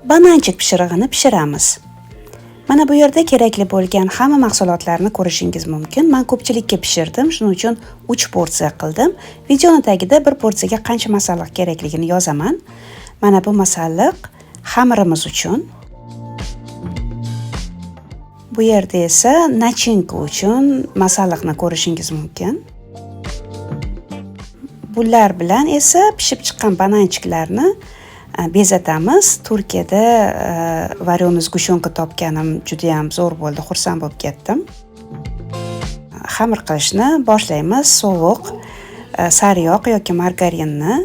Bananchik pishirig'ini pishiramiz. Mana bu yerda kerakli bo'lgan hamma mahsulotlarni ko'rishingiz mumkin. Men ko'pchilikka pishirdim, shuning uchun 3 porsiya qildim. Videoning tagida bir porsiyaga qancha masalliq kerakligini yozaman. Mana bu masalliq xamirimiz uchun. Bu yerda esa nachinka uchun masalliqni ko'rishingiz mumkin. Bular bilan esa pishib chiqqan bananchiklarni bezatamiz. Turkiyada varyoniy zgushonka topganim juda ham zo'r bo'ldi, xursand bo'lib ketdim. Xamir qilishni boshlaymiz. Sovuq sariyog' yoki margarinni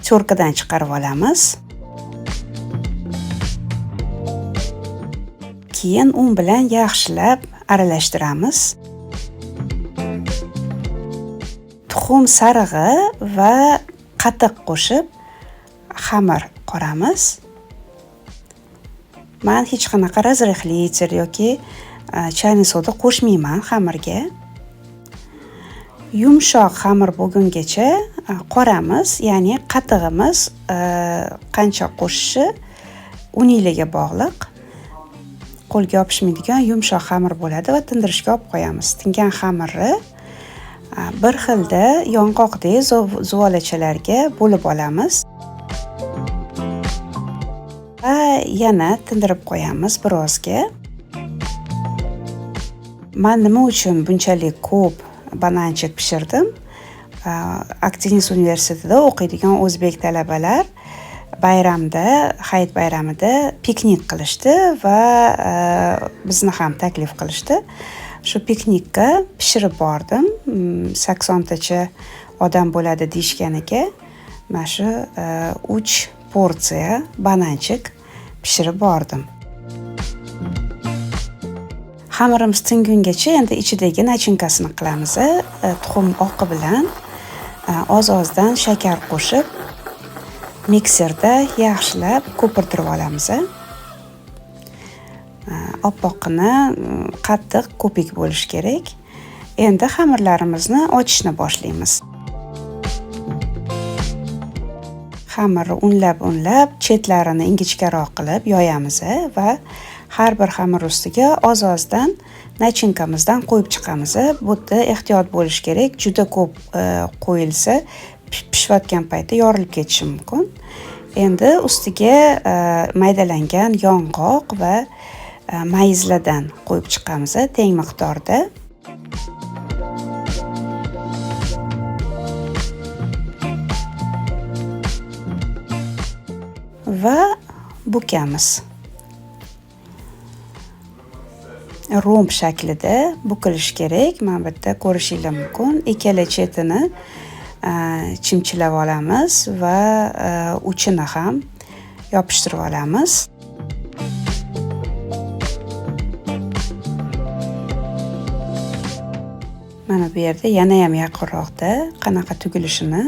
cho'rkadan chiqarib olamiz. Keyin un bilan yaxshilab aralashtiramiz. Tuxum sarig'i va qatiq qo'shib xamir qoramiz. Men hech qanaqa razrexlitser yoki chayni soda qo'shmayman xamirga. Yumshoq xamir bo'lgungacha qoramiz, ya'ni qatig'imiz qancha qo'shishi uniligiga bog'liq. Qo'lga yopishmaydigan yumshoq xamir bo'ladi va tindirishga olib qo'yamiz. Tingan xamirni bir xilda yong'oqdek zuvolachalarga bo'lib olamiz. Va yana tindirib qo'yamiz birozga. Men nima uchun bunchalik ko'p bananchik pishirdim? Akdeniz universitetida o'qiydigan o'zbek talabalar bayramda, hayit bayramida piknik qilishdi va bizni ham taklif qilishdi. Shu piknikka pishirib bordim. 80 tacha odam bo'ladi deyishganiga, mana shu 3 porsiya bananchik pishirib bordim. Xamirimiz tingungacha endi ichidagi nachinkasini qilamiz. Tuxum oqi bilan oz-ozdan shakar qo'shib mikserda yaxshilab ko'pirtirib olamiz. Oppoqini qattiq ko'pik bo'lishi kerak. Endi xamirlarimizni ochishni boshlaymiz. Xamirni unlab chetlarini ingichkaroq qilib yoyamiz va har bir xamir ustiga oz-ozdan nachinkamizdan qo'yib chiqamiz. Bu yerda ehtiyot bo'lish kerak. Juda ko'p qo'yilsa pishayotgan paytda yorilib ketishi mumkin. Endi ustiga maydalangan yong'oq va mayizlardan qo'yib chiqamiz teng miqdorda. Va bukamiz. Romb shaklida bukilish kerak. Mana bu yerda ko'rishingiz mumkin. Ikkala chetini chimchilab olamiz va uchini ham yopishtirib olamiz. Mana bu yerda yana ham yaqinroqda qanaqa tugilishini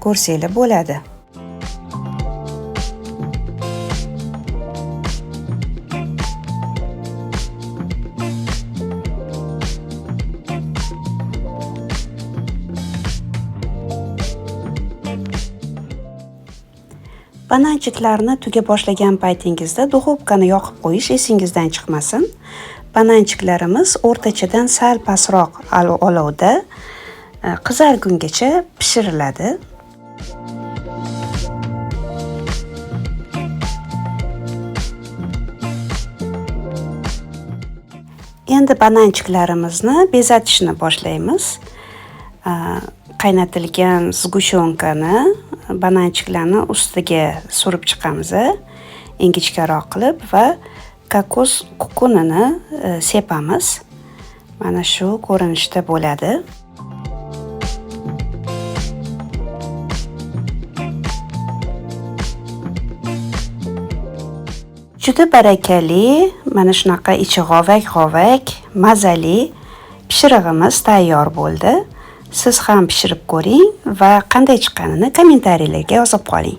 ko'rsanglar bo'ladi. Bananchiklarni tuga boshlagan paytingizda duxovkani yoqib qo'yish esingizdan chiqmasin. Bananchiklarimiz o'rtachadan sal pastroq olovda qizargungacha pishiriladi. Endi bananchiklarimizni bezatishni boshlaymiz. Qaynatilgan zgushonkani bananchiklarni ustiga surib chiqamiz, ingichkaroq qilib va kokos kukunini sepamiz. Mana shu ko'rinishda bo'ladi. Juda barakali, mana shunaqa ichi g'ovak, mazali pishirig'imiz tayyor bo'ldi. Siz ham pishirib ko'ring va qanday chiqqanini kommentariylarga yozib qoling.